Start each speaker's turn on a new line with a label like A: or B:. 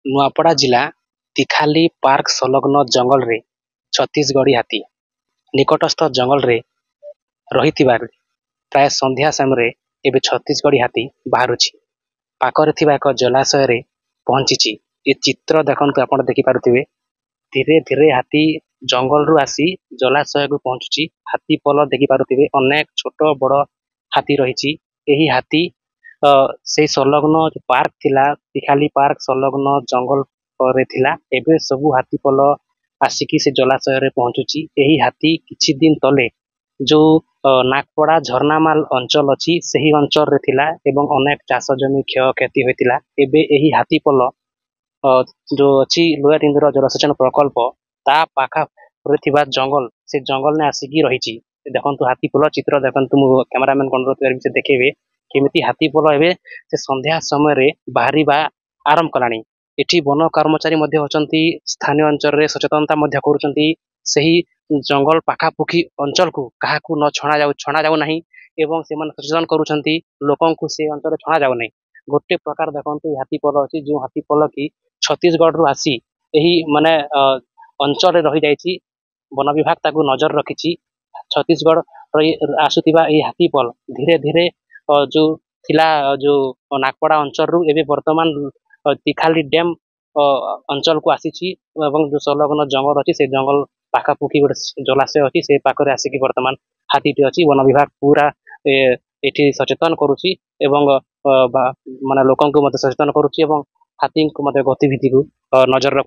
A: नुआपड़ा जिला तिखाली पार्क संलग्न जंगल रे छत्तीसगढ़ी हाथी निकटस्थ जंगल रे रहिथिबार प्राय संध्या समय एबे छत्तीसगढ़ी हाथी बाहरुछि। पाखरे थिबा एक जलाशय रे पहुंचिछि। ए चित्र देखंतु आपण देखि पारुथिबे। धीरे धीरे हाथी जंगल रु आसी जलाशय को पहुंचुछि। हाथी पल देखि पारुथिबे। अनेक छोट बड़ हाथी रहिछि। एही हाथी से संलग्न पार्क थिला तिखाली पार्क संलग्न जंगल रे थिला। एबे सबु हाथी पल आसिकी से जलाशय रे पहुंचुछि। एही हाथी किछि दिन तले जो नागपड़ा झरनामाल अंचल अछि सेही अंचल रे थिला एवं अनेक चाष जमी क्षय क्षति होइतिला। एबे एही हाथी पल जो अछि लोहार इंद्र जलसेचन प्रकल्प ता पाखा थिबा जंगल से जंगल ने आसिकी रहिछि। देखंतु हाथी पल चित्र देखंतु मु कैमरामैन अनुरोध करिबि से देखेबे केमिति हाथी पल एबे से संध्या समय रे बाहरिबा आरंभ कलानी। एठी वन कर्मचारी मध्ये अछंती। स्थानीय अंचल रे सचेतनता मध्ये करूचंती। सही जंगल पाखापुखी अंचल को काहाकू न छणा जाऊ नाही एवं सेमान सचेतन करूचंती लोकन को से अंचल छणा जाऊ नाही। गोटे प्रकार देखंतु हाथी पल अछि जो हाथी पल की छत्तीसगढ़ रु आसी एही माने अंचल रे रहि जाईछि। वन विभाग ताकू नजर रखिछि। छत्तीसगढ़ आसुतिबा एही हाथी पल धीरे धीरे जो थिला जो नागपड़ा अंचल रु एबे वर्तमान तिखाली डैम अंचल को आसीछि एवं जो संलग्न जंगल अछि से जंगल पाखापुखी गोटे जलाशय अछि से पाखरे आसिकी वर्तमान हाथीटी अछि। वन विभाग पूरा एठी सचेतन करूछि एवं माने लोकन को मते सचेतन करूछि एवं हाथी को मते गतिविधि को नजर रखु।